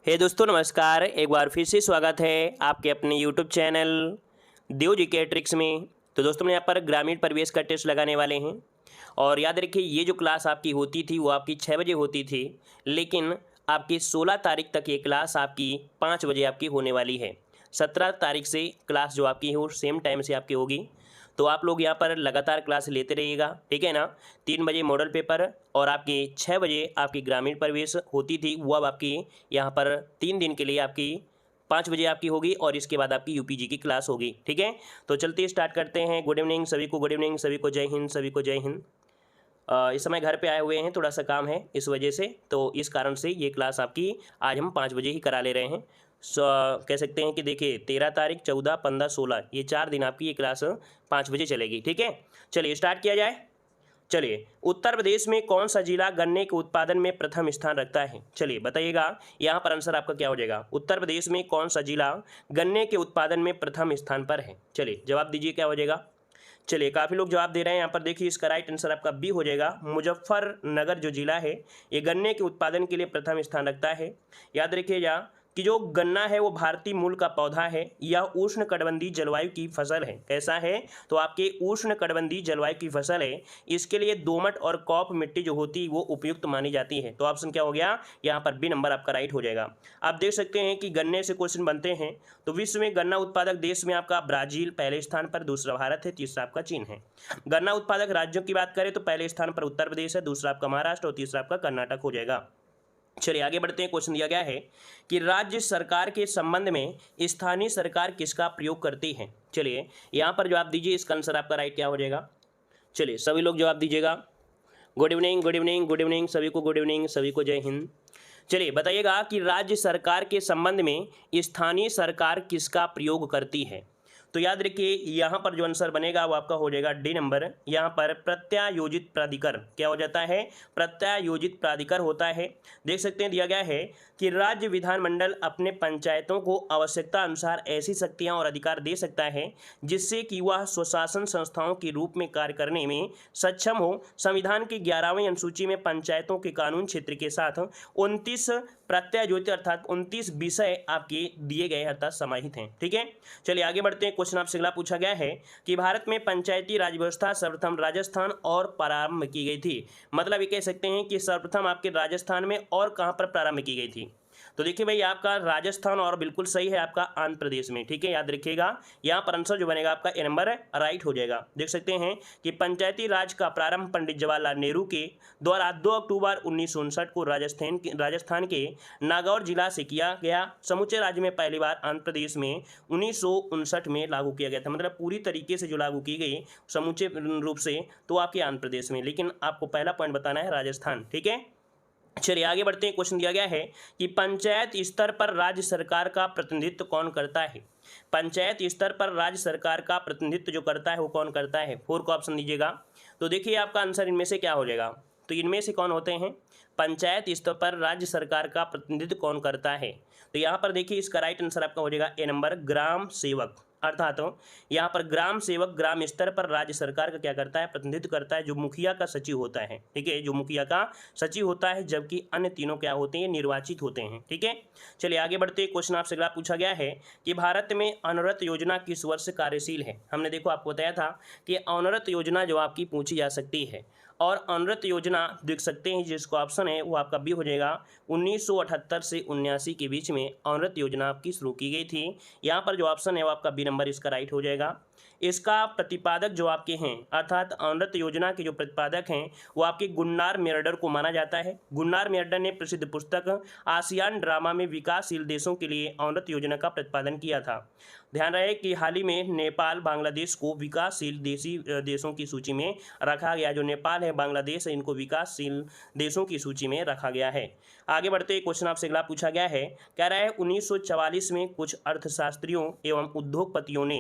हे दोस्तों नमस्कार। एक बार फिर से स्वागत है आपके अपने यूट्यूब चैनल देव जी के ट्रिक्स में। तो दोस्तों मैं यहाँ पर ग्रामीण परिवेश का टेस्ट लगाने वाले हैं और याद रखिए ये जो क्लास आपकी होती थी वो आपकी 6 बजे होती थी, लेकिन आपकी 16 तारीख तक ये क्लास आपकी 5 बजे आपकी होने वाली है। 17 तारीख से क्लास जो आपकी है वो सेम टाइम से आपकी होगी। तो आप लोग यहाँ पर लगातार क्लास लेते रहिएगा, ठीक है ना। 3 बजे मॉडल पेपर और आपकी 6 बजे आपकी ग्रामीण प्रवेश होती थी, वो अब आपकी यहाँ पर 3 दिन के लिए आपकी 5 बजे आपकी होगी और इसके बाद आपकी यूपीजी की क्लास होगी, ठीक है। तो चलते स्टार्ट करते हैं। गुड इवनिंग सभी को, गुड इवनिंग सभी को, जय हिंद सभी को, जय हिंद। इस समय घर पे आए हुए हैं, थोड़ा सा काम है इस वजह से, तो इस कारण से ये क्लास आपकी आज हम 5 बजे ही करा ले रहे हैं। कह सकते हैं कि देखिए 13 तारीख, 14, 15, 16 ये 4 दिन आपकी ये क्लास 5 बजे चलेगी, ठीक है। चलिए स्टार्ट किया जाए। चलिए, उत्तर प्रदेश में कौन सा जिला गन्ने के उत्पादन में प्रथम स्थान रखता है? चलिए बताइएगा, यहाँ पर आंसर आपका क्या हो जाएगा। उत्तर प्रदेश में कौन सा जिला गन्ने के उत्पादन में प्रथम स्थान पर है? चलिए जवाब दीजिए, क्या हो जाएगा। चलिए काफ़ी लोग जवाब दे रहे हैं यहाँ पर, देखिए इसका राइट आंसर आपका बी हो जाएगा। मुजफ्फरनगर जो जिला है ये गन्ने के उत्पादन के लिए प्रथम स्थान रखता है। याद रखिएगा कि जो गन्ना है वो भारतीय मूल का पौधा है, यह उष्णकटिबंधीय जलवायु की फसल है। कैसा है? तो आपके उष्णकटिबंधीय जलवायु की फसल है। इसके लिए दोमट और कॉप मिट्टी जो होती है वो उपयुक्त मानी जाती है। तो ऑप्शन क्या हो गया यहाँ पर, बी नंबर आपका राइट हो जाएगा। आप देख सकते हैं कि गन्ने से क्वेश्चन बनते हैं। तो विश्व में गन्ना उत्पादक देश में आपका ब्राजील पहले स्थान पर, दूसरा भारत है, तीसरा आपका चीन है। गन्ना उत्पादक राज्यों की बात करें तो पहले स्थान पर उत्तर प्रदेश है, दूसरा आपका महाराष्ट्र और तीसरा आपका कर्नाटक हो जाएगा। चलिए आगे बढ़ते हैं। क्वेश्चन दिया गया है कि राज्य सरकार के संबंध में स्थानीय सरकार किसका प्रयोग करती है? चलिए यहाँ पर जवाब दीजिए, इसका आंसर आपका राइट क्या हो जाएगा। चलिए सभी लोग जवाब दीजिएगा। Good evening, good evening, good evening सभी को, गुड इवनिंग सभी को, जय हिंद। चलिए बताइएगा कि राज्य सरकार के संबंध में स्थानीय सरकार किसका प्रयोग करती है? तो याद रखिए यहाँ पर जो आंसर बनेगा वो आपका हो जाएगा डी नंबर। यहाँ पर प्रत्यायोजित प्राधिकार क्या हो जाता है? प्रत्यायोजित प्राधिकार होता है। देख सकते हैं दिया गया है कि राज्य विधानमंडल अपने पंचायतों को आवश्यकता अनुसार ऐसी शक्तियाँ और अधिकार दे सकता है जिससे कि वह स्वशासन संस्थाओं के रूप में कार्य करने में सक्षम हो। संविधान की 11वीं अनुसूची में पंचायतों के कानून क्षेत्र के साथ 29 प्रत्यायोजित अर्थात 29 विषय आपके दिए गए अर्थात समाहित हैं, ठीक है। चलिए आगे बढ़ते हैं। क्वेश्चन आपसे अगला पूछा गया है कि भारत में पंचायती राज व्यवस्था सर्वप्रथम राजस्थान और प्रारंभ की गई थी। मतलब ये कह सकते हैं कि सर्वप्रथम आपके राजस्थान में और कहाँ पर प्रारंभ की गई थी। तो देखिए भाई आपका राजस्थान और बिल्कुल सही है आपका आंध्र प्रदेश में, ठीक है। याद रखिएगा यहाँ पर आंसर जो बनेगा आपका ए नंबर राइट हो जाएगा। देख सकते हैं कि पंचायती राज का प्रारंभ पंडित जवाहरलाल नेहरू के द्वारा 2 अक्टूबर 1959 को राजस्थान के नागौर जिला से किया गया। समूचे राज्य में पहली बार आंध्र प्रदेश में 1959 में लागू किया गया था। मतलब पूरी तरीके से जो लागू की गई समूचे रूप से तो आपके आंध्र प्रदेश में, लेकिन आपको पहला पॉइंट बताना है राजस्थान, ठीक है। चलिए आगे बढ़ते हैं। क्वेश्चन दिया गया है कि पंचायत स्तर पर राज्य सरकार का प्रतिनिधित्व कौन करता है? पंचायत स्तर पर राज्य सरकार का प्रतिनिधित्व जो करता है वो कौन करता है? 4 का ऑप्शन दीजिएगा। तो देखिए आपका आंसर इनमें से क्या हो जाएगा। तो इनमें से कौन होते हैं? पंचायत स्तर पर राज्य सरकार का प्रतिनिधित्व कौन करता है? तो यहाँ पर देखिए इसका राइट आंसर आपका हो जाएगा ए नंबर, ग्राम सेवक। अर्थात यहाँ पर ग्राम सेवक ग्राम स्तर पर राज्य सरकार का क्या करता है? प्रतिनिधित्व करता है, जो मुखिया का सचिव होता है, ठीक है। जो मुखिया का सचिव होता है, जबकि अन्य तीनों क्या होते हैं? निर्वाचित होते हैं, ठीक है। चलिए आगे बढ़ते। क्वेश्चन आपसे अगला पूछा गया है कि भारत में अनवरत योजना किस वर्ष कार्यशील है? हमने देखो आपको बताया था कि अनवरत योजना जो आपकी पूछी जा सकती है, और अनवरत योजना देख सकते हैं जिसको ऑप्शन है वो आपका बी हो जाएगा। 1978 से 79 के बीच में अनवरत योजना आपकी शुरू की गई थी। यहाँ पर जो ऑप्शन है वो आपका बी नंबर इसका राइट हो जाएगा। इसका प्रतिपादक जो आपके हैं अर्थात अनवरत योजना के जो प्रतिपादक हैं वो आपके गुन्नार मेरडर को माना जाता है। गुन्नार मेरडर ने प्रसिद्ध पुस्तक आसियान ड्रामा में विकासशील देशों के लिए अनवरत योजना का प्रतिपादन किया था। ध्यान रहे कि हाल ही में नेपाल बांग्लादेश को विकासशील देशों की सूची में रखा गया। जो नेपाल है, बांग्लादेश है, इनको विकासशील देशों की सूची में रखा गया है। आगे बढ़ते क्वेश्चन आपसे अगला पूछा गया है, कह रहा है 1944 में कुछ अर्थशास्त्रियों एवं उद्योगपतियों ने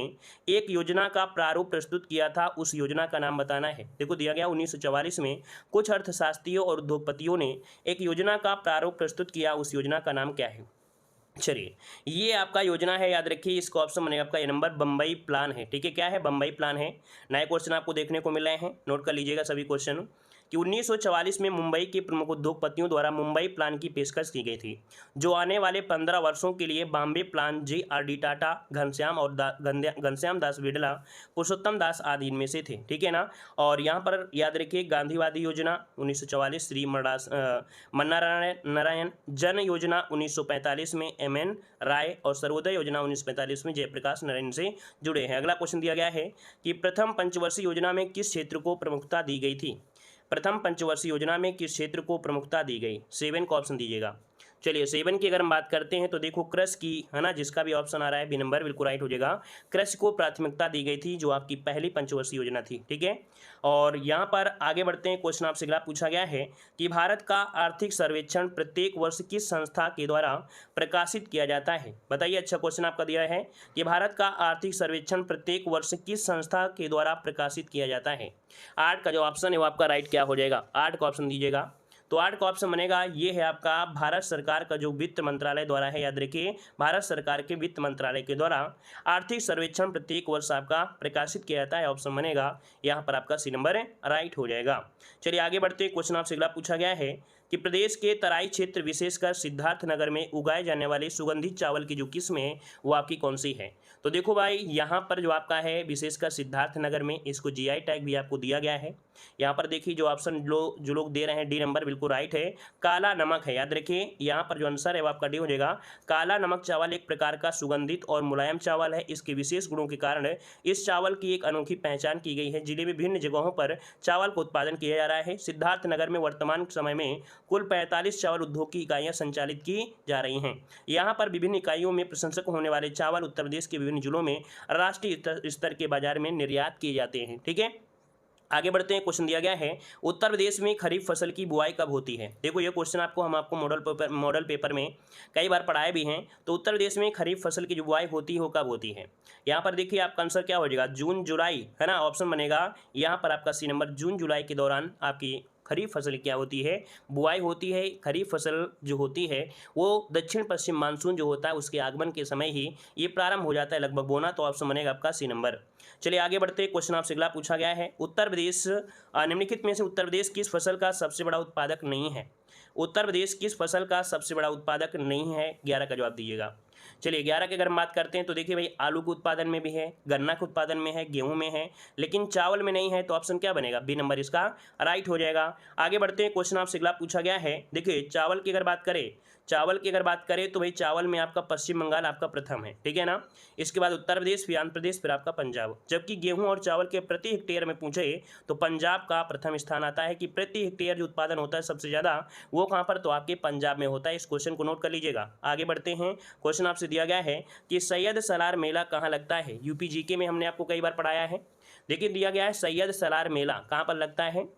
एक योजना का प्रारूप प्रस्तुत किया था। उस योजना का नाम बताना है। देखो दिया गया 1944 में कुछ अर्थशास्त्रियों और उद्योगपतियों ने एक योजना का प्रारूप प्रस्तुत किया, उस योजना का नाम क्या है? चलिए ये आपका योजना है, याद रखिए इसका ऑप्शन बनेगा आपका ए नंबर, बम्बई प्लान है, ठीक है। क्या है? बम्बई प्लान है। नए क्वेश्चन आपको देखने को मिल रहे हैं, नोट कर लीजिएगा सभी क्वेश्चन कि 1944 में मुंबई के प्रमुख उद्योगपतियों द्वारा मुंबई प्लान की पेशकश की गई थी, जो आने वाले 15 वर्षों के लिए बॉम्बे प्लान JRD टाटा, घनश्याम दास बिड़ला, पुरुषोत्तम दास आदि इनमें से थे। ठीक है ना। और यहाँ पर याद रखिए गांधीवादी योजना 1944 श्री मन्ना नारायण, जन योजना 1945 में MN राय और सर्वोदय योजना 1945 में जयप्रकाश नारायण से जुड़े हैं। अगला क्वेश्चन दिया गया है कि प्रथम पंचवर्षीय योजना में किस क्षेत्र को प्रमुखता दी गई थी। प्रथम पंचवर्षीय योजना में किस क्षेत्र को प्रमुखता दी गई, 7 का ऑप्शन दीजिएगा। चलिए 7 की अगर हम बात करते हैं तो देखो कृषि की, है ना, जिसका भी ऑप्शन आ रहा है बी नंबर बिल्कुल राइट हो जाएगा। कृषि को प्राथमिकता दी गई थी, जो आपकी पहली पंचवर्षीय योजना थी। ठीक है। और यहाँ पर आगे बढ़ते हैं, क्वेश्चन आपसे अगला पूछा गया है कि भारत का आर्थिक सर्वेक्षण प्रत्येक वर्ष किस संस्था के द्वारा प्रकाशित किया जाता है। बताइए, अच्छा क्वेश्चन आपका दिया है कि भारत का आर्थिक सर्वेक्षण प्रत्येक वर्ष किस संस्था के द्वारा प्रकाशित किया जाता है। 8 का जो ऑप्शन है वो आपका राइट क्या हो जाएगा, 8 का ऑप्शन दीजिएगा। तो 8 का ऑप्शन बनेगा, ये है आपका भारत सरकार का जो वित्त मंत्रालय द्वारा है, याद रखिए भारत सरकार के वित्त मंत्रालय के द्वारा आर्थिक सर्वेक्षण प्रत्येक वर्ष आपका प्रकाशित किया जाता है। ऑप्शन बनेगा यहाँ पर आपका सी नंबर राइट हो जाएगा। चलिए आगे बढ़ते, क्वेश्चन आपसे अगला पूछा गया है कि प्रदेश के तराई क्षेत्र विशेषकर सिद्धार्थनगर में उगाए जाने वाले सुगंधित चावल की जो किस्म है वो आपकी कौन सी है। तो देखो भाई, यहाँ पर जो आपका है विशेषकर सिद्धार्थनगर में, इसको GI टैग भी आपको दिया गया है। यहाँ पर देखिए जो ऑप्शन जो लोग दे रहे हैं डी नंबर बिल्कुल राइट है, काला नमक है। याद रखिए यहाँ पर जो आंसर है वो आपका डी हो जाएगा। काला नमक चावल एक प्रकार का सुगंधित और मुलायम चावल है। इसके विशेष गुणों के कारण इस चावल की एक अनोखी पहचान की गई है। जिले में विभिन्न जगहों पर चावल का उत्पादन किया जा रहा है। सिद्धार्थनगर में वर्तमान समय में कुल 45 चावल उद्योग की इकाइयां संचालित की जा रही हैं। यहाँ पर विभिन्न इकाइयों में प्रशंसक होने वाले चावल उत्तर प्रदेश के विभिन्न जिलों में राष्ट्रीय स्तर के बाजार में निर्यात किए जाते हैं। ठीक है। आगे बढ़ते हैं, क्वेश्चन दिया गया है उत्तर प्रदेश में खरीफ फसल की बुआई कब होती है। देखो ये क्वेश्चन हम आपको मॉडल पेपर में कई बार पढ़ाए भी हैं। तो उत्तर प्रदेश में खरीफ फसल की जो बुआई होती है वो कब होती है। यहाँ पर देखिए आपका आंसर क्या हो जाएगा, जून जुलाई, है ना। ऑप्शन बनेगा यहाँ पर आपका सी नंबर, जून जुलाई के दौरान आपकी खरीफ फसल क्या होती है, बुआई होती है। खरीफ फसल जो होती है वो दक्षिण पश्चिम मानसून जो होता है उसके आगमन के समय ही ये प्रारंभ हो जाता है लगभग बोना। तो ऑप्शन बनेगा आपका सी नंबर। चलिए आगे बढ़ते, क्वेश्चन आपसे अगला पूछा गया है उत्तर प्रदेश निम्नलिखित में से उत्तर प्रदेश किस फसल का सबसे बड़ा उत्पादक नहीं है। उत्तर प्रदेश किस फसल का सबसे बड़ा उत्पादक नहीं है, 11 का जवाब दीजिएगा। चलिए 11 की अगर हम बात करते हैं तो देखिए भाई आलू के उत्पादन में भी है, गन्ना के उत्पादन में है, गेहूं में है, लेकिन चावल में नहीं है। तो ऑप्शन क्या बनेगा, बी नंबर इसका राइट हो जाएगा। आगे बढ़ते हैं, क्वेश्चन आपसे अगला पूछा गया है। देखिए चावल की अगर बात करें तो भाई चावल में आपका पश्चिम बंगाल आपका प्रथम है। ठीक है ना। इसके बाद उत्तर प्रदेश, फिर आंध्र प्रदेश, फिर आपका पंजाब। जबकि गेहूं और चावल के प्रति हेक्टेयर में पूछे तो पंजाब का प्रथम स्थान आता है कि प्रति हेक्टेयर जो उत्पादन होता है सबसे ज़्यादा वो कहाँ पर, तो आपके पंजाब में होता है। इस क्वेश्चन को नोट कर लीजिएगा। आगे बढ़ते हैं, क्वेश्चन आपसे दिया गया है कि सैयद सलार मेला कहाँ लगता है। यूपी जीके में हमने आपको कई बार पढ़ाया है। देखिए दिया गया है सैयद सलार मेला कहाँ पर लगता है,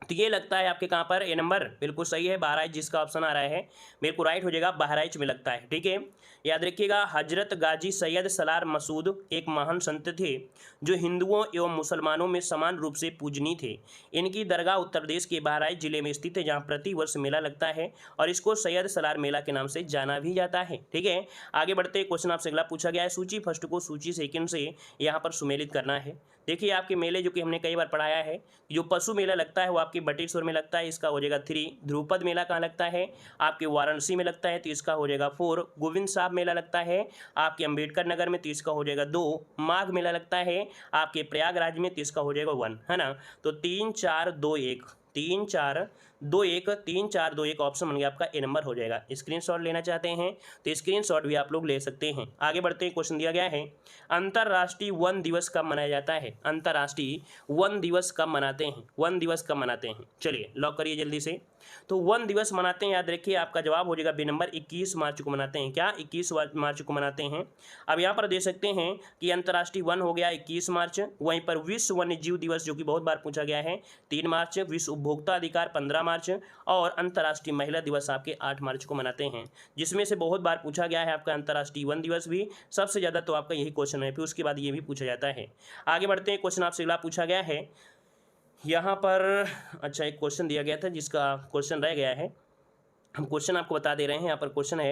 तो ये लगता है आपके कहाँ पर, ए नंबर बिल्कुल सही है, बहराइच, जिसका ऑप्शन आ रहा है बिल्कुल राइट हो जाएगा, बहराइच में लगता है। ठीक है। याद रखिएगा हजरत गाजी सैयद सलार मसूद एक महान संत थे जो हिंदुओं एवं मुसलमानों में समान रूप से पूजनीय थे। इनकी दरगाह उत्तर प्रदेश के बहराइच जिले में स्थित है, जहाँ प्रति वर्ष मेला लगता है और इसको सैयद सलार मेला के नाम से जाना भी जाता है। ठीक है। आगे बढ़ते, क्वेश्चन आपसे अगला पूछा गया है सूची फर्स्ट को सूची सेकंड से यहाँ पर सुमेलित करना है। देखिए आपके मेले जो कि हमने कई बार पढ़ाया है, जो पशु मेला लगता है वो आपके बटेश्वर में लगता है, इसका हो जाएगा 3। ध्रुपद मेला कहाँ लगता है, आपके वाराणसी में लगता है, तो इसका हो जाएगा 4। गोविंद साहब मेला लगता है आपके अंबेडकर नगर में, तो इसका हो जाएगा 2। माघ मेला लगता है आपके प्रयागराज में, तो इसका हो जाएगा 1, है ना। तो 3 4 2 1 3 4 2 1 3 4 2 1 ऑप्शन बन गया आपका ए नंबर हो जाएगा। स्क्रीनशॉट लेना चाहते हैं तो स्क्रीनशॉट भी आप लोग ले सकते हैं। आगे बढ़ते हैं, क्वेश्चन दिया गया है अंतर्राष्ट्रीय वन दिवस कब मनाया जाता है। अंतर्राष्ट्रीय वन दिवस कब मनाते हैं, वन दिवस कब मनाते हैं, चलिए लॉक करिए जल्दी से। तो वन दिवस मनाते हैं, याद रखिए आपका जवाब हो जाएगा बी नंबर, 21 मार्च को मनाते हैं। क्या 21 मार्च को मनाते हैं। अब यहाँ पर दे सकते हैं कि अंतर्राष्ट्रीय वन हो गया 21 मार्च, वहीं पर विश्व वन्य जीव दिवस जो कि बहुत बार पूछा गया है 3 मार्च, विश्व उपभोक्ता अधिकार 15 मार्च और अंतर्राष्ट्रीय महिला दिवस आपके 8 मार्च को मनाते हैं, जिसमें से बहुत बार पूछा गया है आपका अंतर्राष्ट्रीय वन दिवस भी सबसे ज़्यादा, तो आपका यही क्वेश्चन है, फिर उसके बाद ये भी पूछा जाता है। आगे बढ़ते हैं, क्वेश्चन आपसे अगला पूछा गया है यहाँ पर, अच्छा एक क्वेश्चन दिया गया था जिसका क्वेश्चन रह गया है, हम क्वेश्चन आपको बता दे रहे हैं। यहाँ पर क्वेश्चन है,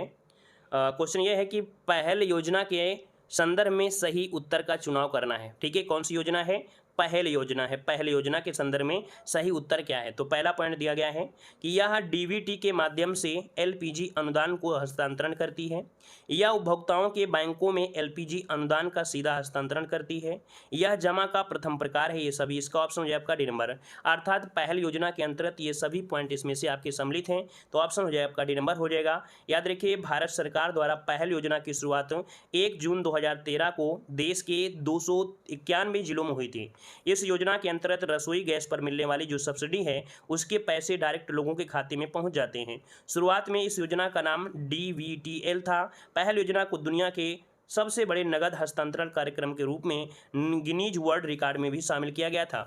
क्वेश्चन ये है कि पहल योजना के संदर्भ में सही उत्तर का चुनाव करना है। ठीक है, कौन सी योजना है, पहल योजना है। पहल योजना के संदर्भ में सही उत्तर क्या है? तो पहला पॉइंट दिया गया है कि यह डीबीटी के माध्यम से एलपीजी अनुदान को हस्तांतरण करती है, यह उपभोक्ताओं के बैंकों में एलपीजी अनुदान का सीधा हस्तांतरण करती है, यह जमा का प्रथम प्रकार है। ये सभी, इसका ऑप्शन हो जाए आपका डी नंबर। अर्थात पहल योजना के अंतर्गत ये सभी पॉइंट इसमें से आपके सम्मिलित हैं, तो ऑप्शन हो जाए आपका डी नंबर हो जाएगा। याद रखिए, भारत सरकार द्वारा पहल योजना की शुरुआत 1 जून 2013 को देश के 291 जिलों में हुई थी। इस योजना के अंतर्गत रसोई गैस पर मिलने वाली जो सब्सिडी है उसके पैसे डायरेक्ट लोगों के खाते में पहुंच जाते हैं। शुरुआत में इस योजना का नाम DVTL था। पहल योजना को दुनिया के सबसे बड़े नगद हस्तांतरण कार्यक्रम के रूप में गिनीज वर्ल्ड रिकॉर्ड में भी शामिल किया गया था।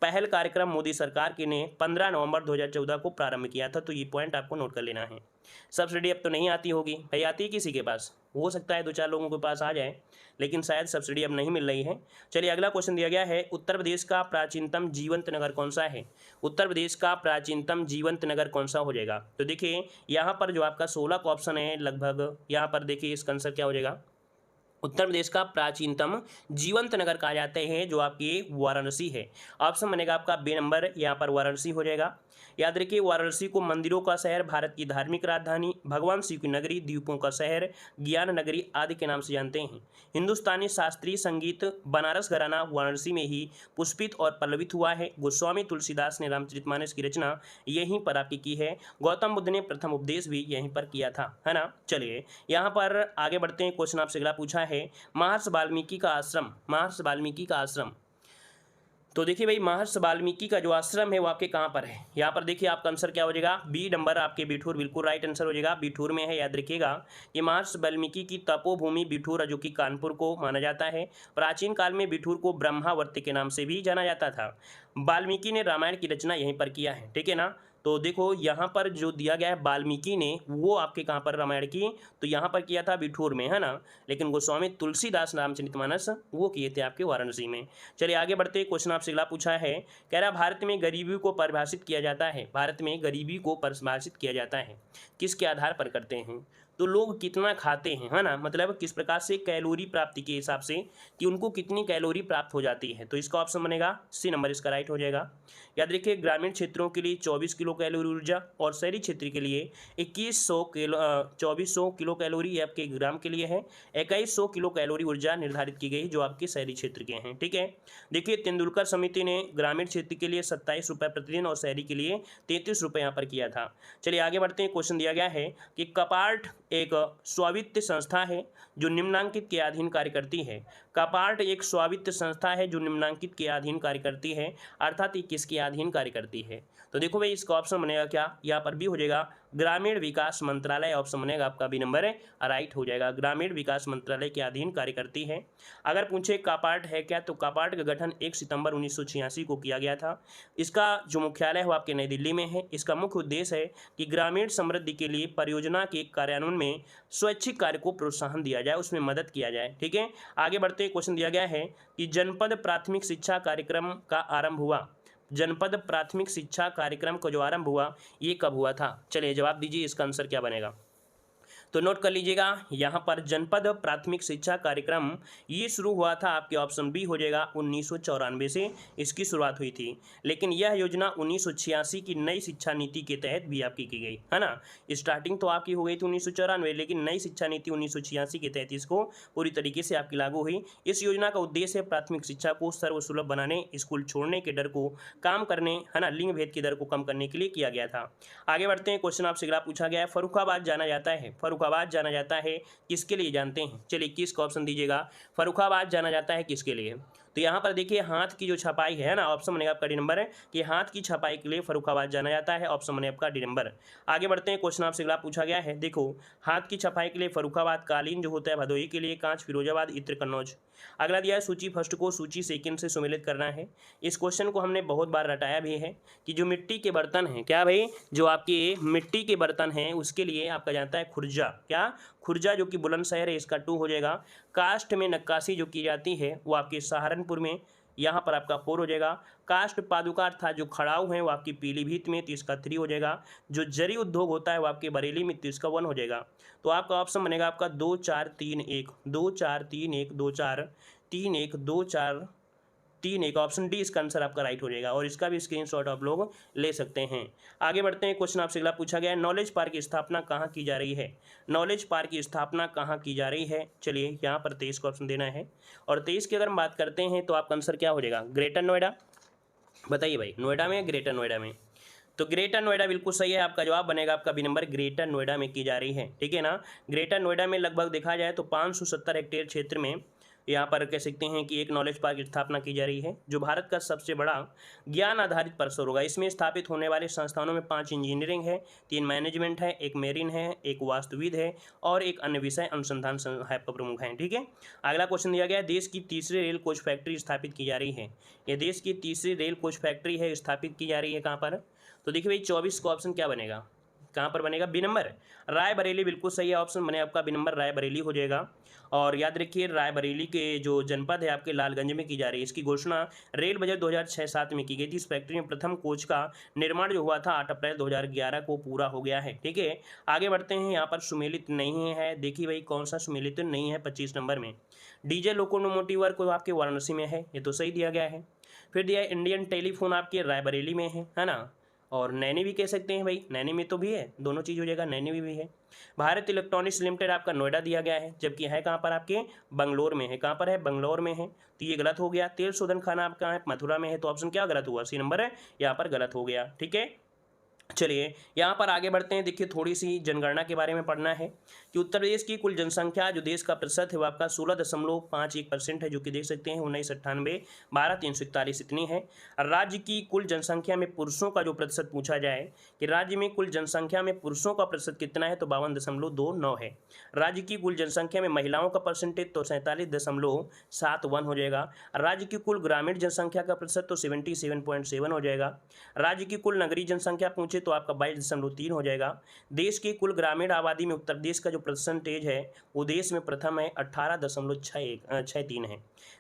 पहल कार्यक्रम मोदी सरकार के ने 15 नवंबर 2014 को प्रारंभ किया था। तो ये पॉइंट आपको नोट कर लेना है। सब्सिडी अब तो नहीं आती होगी भाई, आती है किसी के पास? हो सकता है 2-4 लोगों के पास आ जाए, लेकिन शायद सब्सिडी अब नहीं मिल रही है। चलिए अगला क्वेश्चन दिया गया है, उत्तर प्रदेश का प्राचीनतम जीवंत नगर कौन सा है? उत्तर प्रदेश का प्राचीनतम जीवंत नगर कौन सा हो जाएगा? तो देखिए यहाँ पर जो आपका 16 का ऑप्शन है लगभग, यहाँ पर देखिए इसका आंसर क्या हो जाएगा। उत्तर प्रदेश का प्राचीनतम जीवंत नगर कहा जाते हैं जो आपकी वाराणसी है। ऑप्शन बनेगा आपका बी नंबर, यहाँ पर वाराणसी हो जाएगा। याद रखिए, वाराणसी को मंदिरों का शहर, भारत की धार्मिक राजधानी, भगवान शिव की नगरी, द्वीपों का शहर, ज्ञान नगरी आदि के नाम से जानते हैं। हिंदुस्तानी शास्त्रीय संगीत बनारस घराना वाराणसी में ही पुष्पित और पल्लवित हुआ है। गोस्वामी तुलसीदास ने रामचरितमानस की रचना यहीं पर आपकी की है। गौतम बुद्ध ने प्रथम उपदेश भी यहीं पर किया था, है ना। चलिए यहाँ पर आगे बढ़ते हैं। क्वेश्चन आपसे अगला पूछा है, महर्षि वाल्मीकि का आश्रम, महर्षि वाल्मीकि का आश्रम। तो देखिए भाई, महर्षि वाल्मीकि का जो आश्रम है वो आपके कहाँ पर है? यहाँ पर देखिए आपका आंसर क्या हो जाएगा, बी नंबर आपके बिठूर, बिल्कुल राइट आंसर हो जाएगा। बिठूर में है, याद रखिएगा। ये महर्षि वाल्मीकि की तपोभूमि बिठूर जो कि कानपुर को माना जाता है। प्राचीन काल में बिठूर को ब्रह्मावर्त के नाम से भी जाना जाता था। वाल्मीकि ने रामायण की रचना यहीं पर किया है, ठीक है ना। तो देखो यहाँ पर जो दिया गया है वाल्मीकि ने, वो आपके कहाँ पर रामायण की, तो यहाँ पर किया था बिठूर में, है ना। लेकिन गोस्वामी तुलसीदास रामचरितमानस वो किए थे आपके वाराणसी में। चलिए आगे बढ़ते, क्वेश्चन आपसे अगला पूछा है, कह रहा भारत में गरीबी को परिभाषित किया जाता है, भारत में गरीबी को परिभाषित किया जाता है किसके आधार पर करते हैं? तो लोग कितना खाते हैं, है ना, मतलब किस प्रकार से कैलोरी प्राप्ति के हिसाब से कि उनको कितनी कैलोरी प्राप्त हो जाती है। तो इसका ऑप्शन बनेगा सी नंबर, इसका राइट हो जाएगा। याद रखिए, ग्रामीण क्षेत्रों के लिए 24 किलो कैलोरी ऊर्जा और शहरी क्षेत्र के लिए 2400 किलो कैलोरी ये आपके ग्राम के लिए है। 2100 किलो कैलोरी ऊर्जा निर्धारित की गई जो आपके शहरी क्षेत्र के हैं, ठीक है। देखिए, तेंदुलकर समिति ने ग्रामीण क्षेत्र के लिए 27 रुपये प्रतिदिन और शहरी के लिए 33 रुपये यहाँ पर किया था। चलिए आगे बढ़ते हैं। क्वेश्चन दिया गया है कि कपार्ट एक स्वायत्त संस्था है जो निम्नांकित के अधीन कार्य करती है। कपार्ट एक स्वायत्त संस्था है जो निम्नांकित के अधीन कार्य करती है, अर्थात ये किसके अधीन कार्य करती है? तो देखो भाई, इसका ऑप्शन बनेगा क्या, यहाँ पर भी हो जाएगा ग्रामीण विकास मंत्रालय। ऑप्शन बनेगा आपका बी नंबर है, राइट हो जाएगा। ग्रामीण विकास मंत्रालय के अधीन कार्य करती है। अगर पूछे कापार्ट है क्या, तो कापार्ट का गठन 1 सितंबर 1986 को किया गया था। इसका जो मुख्यालय है वो आपके नई दिल्ली में है। इसका मुख्य उद्देश्य है कि ग्रामीण समृद्धि के लिए परियोजना के कार्यान्वयन में स्वैच्छिक कार्य को प्रोत्साहन दिया जाए, उसमें मदद किया जाए, ठीक है। आगे बढ़ते क्वेश्चन दिया गया है कि जनपद प्राथमिक शिक्षा कार्यक्रम का आरंभ हुआ, जनपद प्राथमिक शिक्षा कार्यक्रम का जो आरंभ हुआ ये कब हुआ था? चलिए जवाब दीजिए, इसका आंसर क्या बनेगा। तो नोट कर लीजिएगा, यहाँ पर जनपद प्राथमिक शिक्षा कार्यक्रम ये शुरू हुआ था आपके ऑप्शन बी हो जाएगा 1994 से इसकी शुरुआत हुई थी। लेकिन यह योजना 1986 की नई शिक्षा नीति के तहत भी आपकी की गई, है ना। स्टार्टिंग तो आपकी हो गई थी 1994, लेकिन नई शिक्षा नीति 1986 के तहत इसको पूरी तरीके से आपकी लागू हुई। इस योजना का उद्देश्य है प्राथमिक शिक्षा को सर्वसुलभ बनाने, स्कूल छोड़ने के डर को काम करने, है ना, लिंग भेद की दर को कम करने के लिए किया गया था। आगे बढ़ते हैं, क्वेश्चन आपसे अगला पूछा गया है, फर्रुखाबाद जाना जाता है, फर्रुखाबाद जाना जाता है किसके लिए जानते हैं? चलिए 21 का ऑप्शन दीजिएगा, फर्रुखाबाद जाना जाता है किसके लिए? तो यहाँ पर देखिए, हाथ की जो छपाई है ना, ऑप्शन बनेगा आपका डी नंबर है कि हाथ की छपाई के लिए फर्रुखाबाद जाना जाता है। ऑप्शन बने आपका डी नंबर। आगे बढ़ते हैं, क्वेश्चन आपसे अगला पूछा गया है, देखो हाथ की छपाई के लिए फर्रुखाबाद, कालीन जो होता है भदोही के लिए कांच, फिरोजाबाद, इत्र, कन्नौज। अगला दिया है सूची फर्स्ट को सूची सेकंड से सुमेलित करना है। इस क्वेश्चन को हमने बहुत बार रटाया भी है कि जो मिट्टी के बर्तन हैं, क्या भाई, जो आपके मिट्टी के बर्तन हैं उसके लिए आपका जानता है खुर्जा, क्या खुर्जा जो कि बुलंदशहर है, इसका 2 हो जाएगा। कास्ट में नक्काशी जो की जाती है वो आपके सहारनपुर में, यहाँ पर आपका 4 हो जाएगा। कास्ट पादुका अर्थात जो खड़ाऊ हैं वो आपकी पीलीभीत में, तो इसका 3 हो जाएगा। जो जरी उद्योग होता है वो आपके बरेली में, तो इसका 1 हो जाएगा। तो आपका ऑप्शन बनेगा आपका 2 4 3 1, 2 4 3 1, 2 4 3 1, 2 4 3 1 ऑप्शन डी इसका आंसर आपका राइट हो जाएगा और इसका भी स्क्रीनशॉट आप लोग ले सकते हैं। आगे बढ़ते हैं, क्वेश्चन आपसे अगला पूछा गया है, नॉलेज पार्क की स्थापना कहाँ की जा रही है? नॉलेज पार्क की स्थापना कहाँ की जा रही है? चलिए यहाँ पर 23 को ऑप्शन देना है और 23 की अगर हम बात करते हैं तो आपका आंसर क्या हो जाएगा? ग्रेटर नोएडा। बताइए भाई, नोएडा में या ग्रेटर नोएडा में? तो ग्रेटर नोएडा बिल्कुल सही है, आपका जवाब बनेगा आपका बी नंबर, ग्रेटर नोएडा में की जा रही है। ठीक है ना, ग्रेटर नोएडा में लगभग देखा जाए तो 570 हेक्टेयर क्षेत्र में यहाँ पर कह सकते हैं कि एक नॉलेज पार्क की स्थापना की जा रही है, जो भारत का सबसे बड़ा ज्ञान आधारित परिसर होगा। इसमें स्थापित होने वाले संस्थानों में 5 इंजीनियरिंग है, 3 मैनेजमेंट है, 1 मेरीन है, 1 वास्तुविद है और 1 अन्य विषय अनुसंधान प्रमुख हैं। ठीक है, अगला क्वेश्चन दिया गया है, देश की तीसरी रेल कोच फैक्ट्री स्थापित की जा रही है। ये देश की तीसरी रेल कोच फैक्ट्री है, स्थापित की जा रही है कहाँ पर? तो देखिए भाई 24 का ऑप्शन क्या बनेगा, कहाँ पर बनेगा? B number, Raebareli. बिल्कुल सही है, ऑप्शन बने आपका बी नंबर, रायबरेली हो जाएगा। और याद रखिए रायबरेली के जो जनपद है आपके लालगंज में की जा रही है। इसकी घोषणा रेल बजट 2006-07 में की गई थी। इस फैक्ट्री में प्रथम कोच का निर्माण जो हुआ था 8 अप्रैल 2011 को पूरा हो गया है। ठीक है, आगे बढ़ते हैं, यहाँ पर सुमेलित नहीं है। देखिए भाई कौन सा सुमेलित नहीं है 25 नंबर में? डीजे लोकोमोटिव वर्क आपके वाराणसी में है, ये तो सही दिया गया है। फिर दिया है इंडियन टेलीफोन आपके रायबरेली में है ना, और नैनी भी कह सकते हैं भाई, नैनी में तो भी है, दोनों चीज़ हो जाएगा, नैनी में भी है। भारत इलेक्ट्रॉनिक्स लिमिटेड आपका नोएडा दिया गया है, जबकि है कहाँ पर? आपके बंगलोर में है। कहाँ पर है? बंगलोर में है, तो ये गलत हो गया। तेल शोधन खाना आपका है मथुरा में है, तो ऑप्शन क्या गलत हुआ? सी नंबर है यहाँ पर गलत हो गया। ठीक है, चलिए यहाँ पर आगे बढ़ते हैं। देखिए थोड़ी सी जनगणना के बारे में पढ़ना है कि उत्तर प्रदेश की कुल जनसंख्या जो देश का प्रतिशत है वो आपका 16.51% है, जो कि देख सकते हैं 1998 12,341 इतनी है। राज्य की कुल जनसंख्या में पुरुषों का जो प्रतिशत पूछा जाए कि राज्य में कुल जनसंख्या में पुरुषों का प्रतिशत कितना है, तो 52.29 है। राज्य की कुल जनसंख्या में महिलाओं का परसेंटेज तो 47.71 हो जाएगा। राज्य की कुल ग्रामीण जनसंख्या का प्रतिशत तो 77.7 हो जाएगा। राज्य की कुल नगरीय जनसंख्या पूछे तो आपका 22.3 हो जाएगा। देश की कुल ग्रामीण आबादी में उत्तर प्रदेश का जो परसेंटेज है वो देश में प्रथम है, 18.63 है।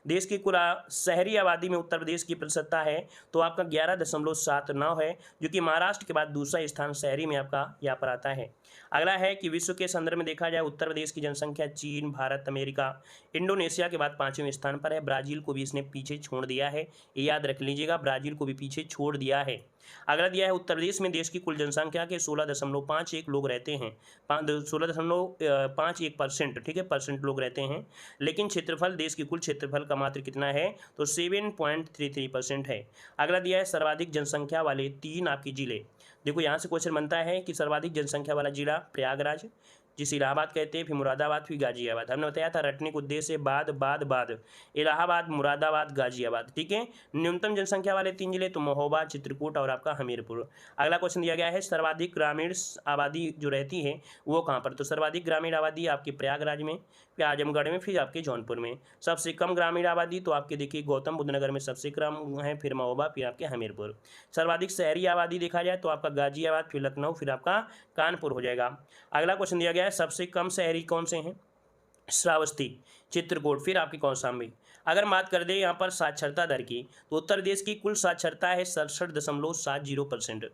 देश की कुल शहरी आबादी में उत्तर प्रदेश की प्रतिशतता है तो आपका 11.79 है, जो कि महाराष्ट्र के बाद दूसरा स्थान शहरी में आपका यहाँ पर आता है। अगला है कि विश्व के संदर्भ में देखा जाए उत्तर प्रदेश की जनसंख्या चीन, भारत, अमेरिका, इंडोनेशिया के बाद 5वें स्थान पर है। ब्राजील को भी इसने पीछे छोड़ दिया है, ये याद रख लीजिएगा, ब्राजील को भी पीछे छोड़ दिया है। अगला दिया है उत्तर प्रदेश में देश की कुल जनसंख्या के 16.51 लोग रहते हैं, 16.51%। ठीक है, परसेंट लोग रहते हैं, लेकिन क्षेत्रफल देश की कुल क्षेत्रफल का मात्र कितना है, तो 7.33% है। अगला दिया है सर्वाधिक जनसंख्या वाले 3 आपके जिले। देखो यहाँ से क्वेश्चन बनता है कि सर्वाधिक जनसंख्या वाला जिला प्रयागराज, जिसे इलाहाबाद कहते हैं, फिर मुरादाबाद, फिर गाजियाबाद। हमने बताया था रटने के उद्देश्य बाद इलाहाबाद, मुरादाबाद, गाजियाबाद। ठीक है, न्यूनतम जनसंख्या वाले 3 जिले तो महोबा, चित्रकूट और आपका हमीरपुर। अगला क्वेश्चन दिया गया है सर्वाधिक ग्रामीण आबादी जो रहती है वो कहाँ पर, तो सर्वाधिक ग्रामीण आबादी आपके प्रयागराज में, फिर आजमगढ़ में, फिर आपके जौनपुर में। सबसे कम ग्रामीण आबादी तो आपके देखिए गौतम बुद्ध नगर में सबसे कम है, फिर महोबा, फिर आपके हमीरपुर। सर्वाधिक शहरी आबादी देखा जाए तो आपका गाजियाबाद, फिर लखनऊ, फिर आपका कानपुर हो जाएगा। अगला क्वेश्चन दिया गया है सबसे कम शहरी कौन से हैं, श्रावस्ती, चित्रकूट, फिर आपकी कौशाम्बी। अगर बात कर दें यहाँ पर साक्षरता दर की तो उत्तर प्रदेश की कुल साक्षरता है 67.70%,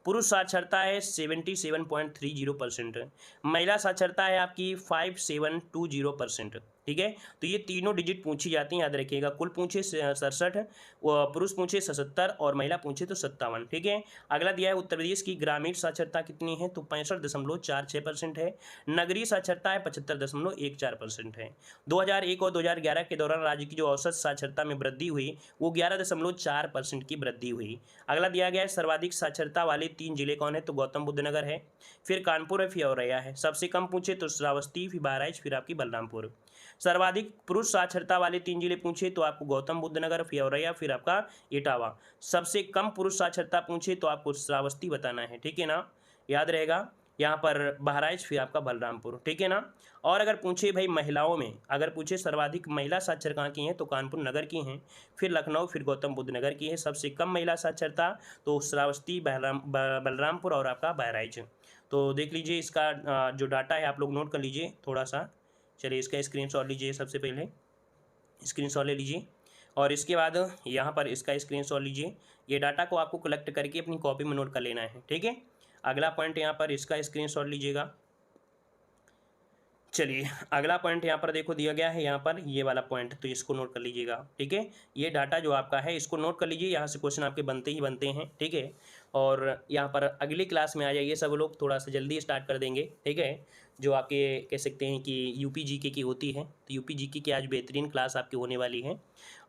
पुरुष साक्षरता है 77.30%, महिला साक्षरता है आपकी 5720%। ठीक है, तो ये तीनों डिजिट पूछी जाती हैं, याद रखिएगा। कुल पूछे 67, पुरुष पूछे 77 और महिला पूछे तो 57। ठीक है, अगला दिया है उत्तर प्रदेश की ग्रामीण साक्षरता कितनी है, तो 65.46% है। नगरीय साक्षरता है 75.14% है। 2001 और 2011 के दौरान राज्य की जो औसत साक्षरता में वृद्धि हुई वो 11.4% की वृद्धि हुई। अगला दिया गया है सर्वाधिक साक्षरता वाले 3 जिले कौन है, तो गौतम बुद्ध नगर है, फिर कानपुर है, फिर औरैया है। सबसे कम पूछे तो श्रावस्ती, फिर बहराइच, फिर आपकी बलरामपुर। सर्वाधिक पुरुष साक्षरता वाले 3 जिले पूछे तो आपको गौतम बुद्ध नगर, फिर औरैया, फिर आपका इटावा। सबसे कम पुरुष साक्षरता पूछे तो आपको श्रावस्ती बताना है। ठीक है ना, याद रहेगा, यहाँ पर बहराइच, फिर आपका बलरामपुर। ठीक है ना, और अगर पूछे भाई महिलाओं में, अगर पूछे सर्वाधिक महिला साक्षर कहाँ की हैं, तो कानपुर नगर की हैं, फिर लखनऊ, फिर गौतम बुद्ध नगर की है। सबसे कम महिला साक्षरता तो श्रावस्ती, बलरामपुर और आपका बहराइच। तो देख लीजिए इसका जो डाटा है आप लोग नोट कर लीजिए थोड़ा सा। चलिए इसका स्क्रीनशॉट लीजिए, सबसे पहले स्क्रीनशॉट ले लीजिए और इसके बाद यहाँ पर इसका स्क्रीनशॉट लीजिए। ये डाटा को आपको कलेक्ट करके अपनी कॉपी में नोट कर लेना है। ठीक है, अगला पॉइंट यहाँ पर इसका स्क्रीनशॉट लीजिएगा। चलिए अगला पॉइंट यहाँ पर देखो दिया गया है, यहाँ पर ये वाला पॉइंट, तो इसको नोट कर लीजिएगा। ठीक है, ये डाटा जो आपका है इसको नोट कर लीजिए, यहाँ से क्वेश्चन आपके बनते ही बनते हैं। ठीक है, और यहाँ पर अगली क्लास में आ जाइए सब लोग, थोड़ा सा जल्दी स्टार्ट कर देंगे। ठीक है, जो आपके कह सकते हैं कि यूपी जीके की होती है, तो यूपी जीके की आज बेहतरीन क्लास आपकी होने वाली है।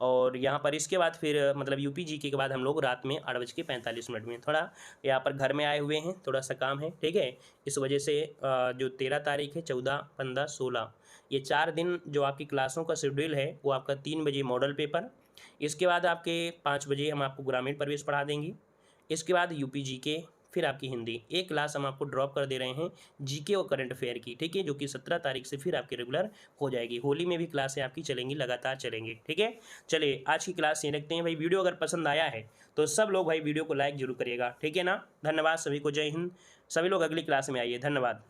और यहाँ पर इसके बाद फिर मतलब यूपी जीके के बाद हम लोग रात में 8:45 में, थोड़ा यहाँ पर घर में आए हुए हैं, थोड़ा सा काम है। ठीक है, इस वजह से जो 13 तारीख है, 14, 15, 16, ये 4 दिन जो आपकी क्लासों का शेड्यूल है वो आपका 3 बजे मॉडल पेपर, इसके बाद आपके 5 बजे हम आपको ग्रामीण प्रवेश पढ़ा देंगे, इसके बाद यूपी जीके, फिर आपकी हिंदी। एक क्लास हम आपको ड्रॉप कर दे रहे हैं जीके और करंट अफेयर की। ठीक है, जो कि 17 तारीख से फिर आपकी रेगुलर हो जाएगी। होली में भी क्लासें आपकी चलेंगी, लगातार चलेंगी। ठीक है, चलिए आज की क्लास ये रखते हैं भाई। वीडियो अगर पसंद आया है तो सब लोग भाई वीडियो को लाइक जरूर करिएगा। ठीक है ना, धन्यवाद सभी को, जय हिंद। सभी लोग अगली क्लास में आइए, धन्यवाद।